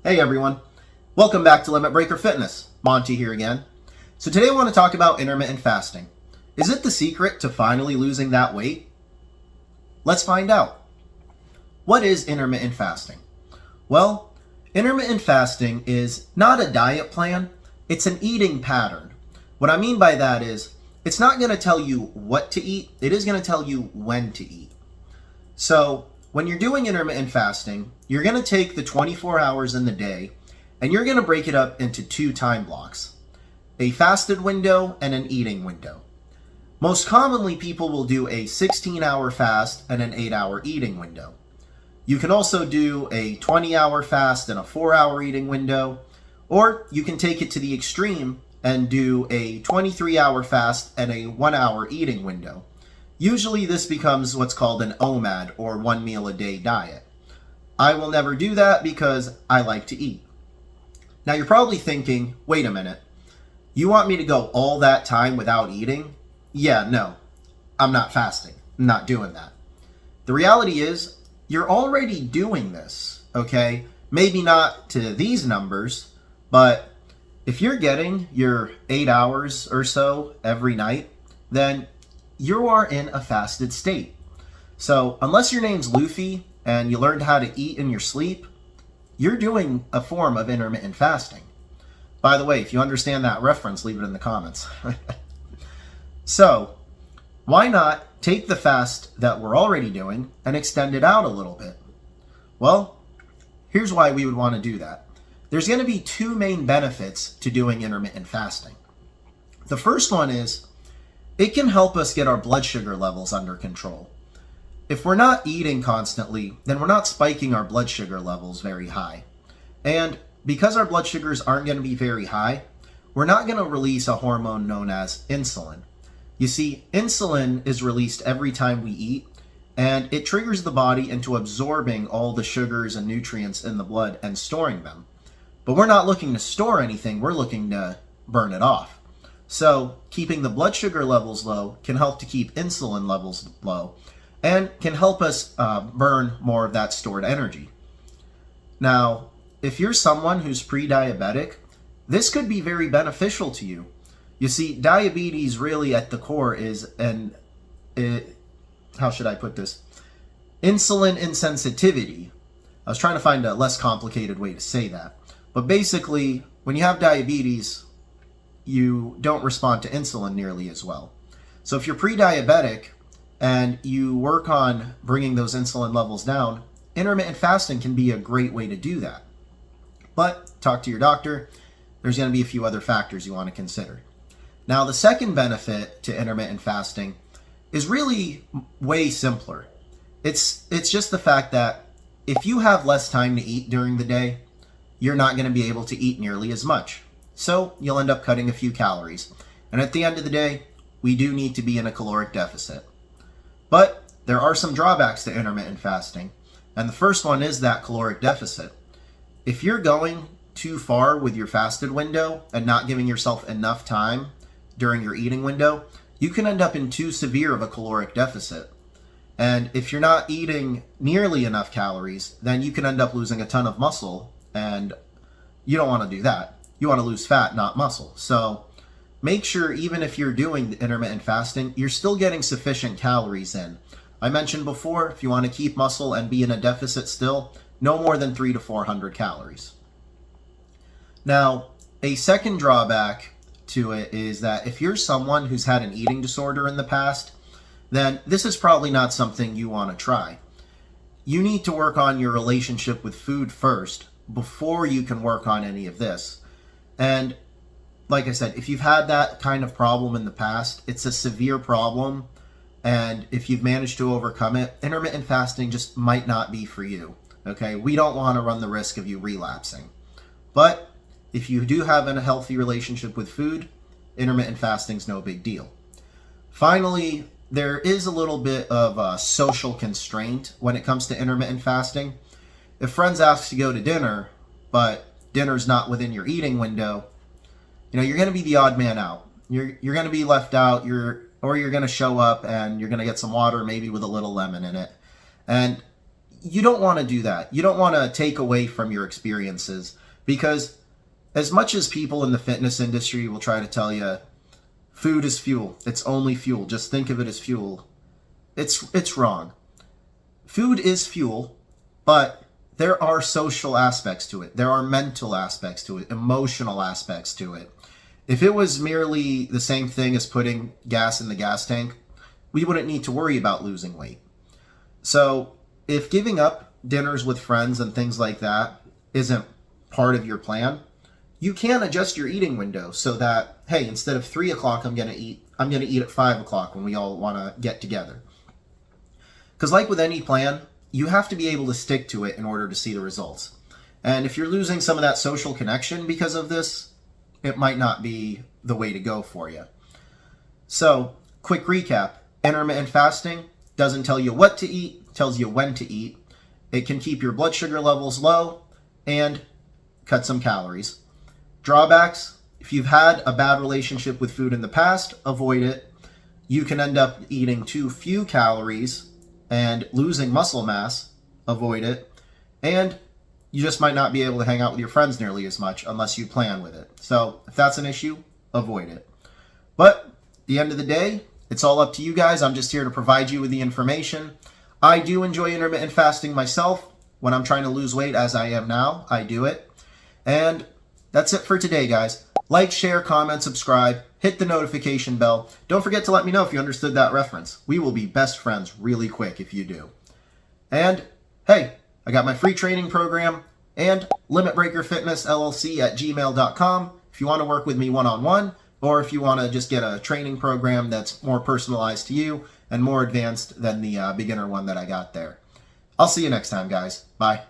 Hey everyone, welcome back to Limit Breaker Fitness. Monty here again. So today I want to talk about intermittent fasting. Is it the secret to finally losing that weight? Let's find out. What is intermittent fasting? Well, intermittent fasting is not a diet plan, it's an eating pattern. What I mean by that is, it's not going to tell you what to eat, it is going to tell you when to eat. So, when you're doing intermittent fasting, you're going to take the 24 hours in the day and you're going to break it up into two time blocks, a fasted window and an eating window. Most commonly, people will do a 16-hour fast and an 8-hour eating window. You can also do a 20-hour fast and a 4-hour eating window, or you can take it to the extreme and do a 23-hour fast and a 1-hour eating window. Usually this becomes what's called an OMAD, or 1 meal a day diet. I will never do that because I like to eat. Now you're probably thinking, wait a minute, you want me to go all that time without eating? Yeah, no, I'm not fasting. I'm not doing that. The reality is, you're already doing this, okay? Maybe not to these numbers, but if you're getting your 8 hours or so every night, then you are in a fasted state. So unless your name's Luffy and you learned how to eat in your sleep, you're doing a form of intermittent fasting. By the way, if you understand that reference, leave it in the comments. So why not take the fast that we're already doing and extend it out a little bit? Well, here's why we would want to do that. There's going to be two main benefits to doing intermittent fasting. The first one is, it can help us get our blood sugar levels under control. If we're not eating constantly, then we're not spiking our blood sugar levels very high. And because our blood sugars aren't going to be very high, we're not going to release a hormone known as insulin. You see, insulin is released every time we eat, and it triggers the body into absorbing all the sugars and nutrients in the blood and storing them. But we're not looking to store anything, we're looking to burn it off. So keeping the blood sugar levels low can help to keep insulin levels low and can help us burn more of that stored energy. Now, if you're someone who's pre-diabetic, this could be very beneficial to you. You see, diabetes really at the core is how should I put this? Insulin insensitivity. I was trying to find a less complicated way to say that. But basically, when you have diabetes, you don't respond to insulin nearly as well. So if you're pre-diabetic and you work on bringing those insulin levels down, intermittent fasting can be a great way to do that. But talk to your doctor. There's going to be a few other factors you want to consider. Now, the second benefit to intermittent fasting is really way simpler. It's just the fact that if you have less time to eat during the day, you're not going to be able to eat nearly as much. So you'll end up cutting a few calories. And at the end of the day, we do need to be in a caloric deficit. But there are some drawbacks to intermittent fasting. And the first one is that caloric deficit. If you're going too far with your fasted window and not giving yourself enough time during your eating window, you can end up in too severe of a caloric deficit. And if you're not eating nearly enough calories, then you can end up losing a ton of muscle, and you don't want to do that. You want to lose fat, not muscle. So make sure, even if you're doing the intermittent fasting, you're still getting sufficient calories in. I mentioned before, if you want to keep muscle and be in a deficit still, no more than 300 to 400 calories. Now, a second drawback to it is that if you're someone who's had an eating disorder in the past, then this is probably not something you want to try. You need to work on your relationship with food first before you can work on any of this. And like I said, if you've had that kind of problem in the past, it's a severe problem. And if you've managed to overcome it, intermittent fasting just might not be for you. Okay, we don't want to run the risk of you relapsing. But if you do have a healthy relationship with food, intermittent fasting's no big deal. Finally, there is a little bit of a social constraint when it comes to intermittent fasting. If friends ask to go to dinner, but dinner's not within your eating window, you're going to be the odd man out. You're going to be left out. You're going to show up and you're going to get some water, maybe with a little lemon in it. And you don't want to do that. You don't want to take away from your experiences, because as much as people in the fitness industry will try to tell you food is fuel, it's only fuel, just think of it as fuel, it's wrong. Food is fuel, but there are social aspects to it. There are mental aspects to it, emotional aspects to it. If it was merely the same thing as putting gas in the gas tank, we wouldn't need to worry about losing weight. So if giving up dinners with friends and things like that isn't part of your plan, you can adjust your eating window so that, hey, instead of 3 o'clock I'm going to eat at 5 o'clock when we all want to get together. Because like with any plan, you have to be able to stick to it in order to see the results. And if you're losing some of that social connection because of this, it might not be the way to go for you. So, quick recap. Intermittent fasting doesn't tell you what to eat, tells you when to eat. It can keep your blood sugar levels low and cut some calories. Drawbacks: if you've had a bad relationship with food in the past, avoid it. You can end up eating too few calories and losing muscle mass, avoid it. And you just might not be able to hang out with your friends nearly as much unless you plan with it. So if that's an issue, avoid it. But at the end of the day, it's all up to you guys. I'm just here to provide you with the information. I do enjoy intermittent fasting myself. When I'm trying to lose weight, as I am now, I do it. And that's it for today, guys. Like, share, comment, subscribe, hit the notification bell. Don't forget to let me know if you understood that reference. We will be best friends really quick if you do. And hey, I got my free training program and limitbreakerfitnessllc at gmail.com if you want to work with me one-on-one, or if you want to just get a training program that's more personalized to you and more advanced than the beginner one that I got there. I'll see you next time, guys. Bye.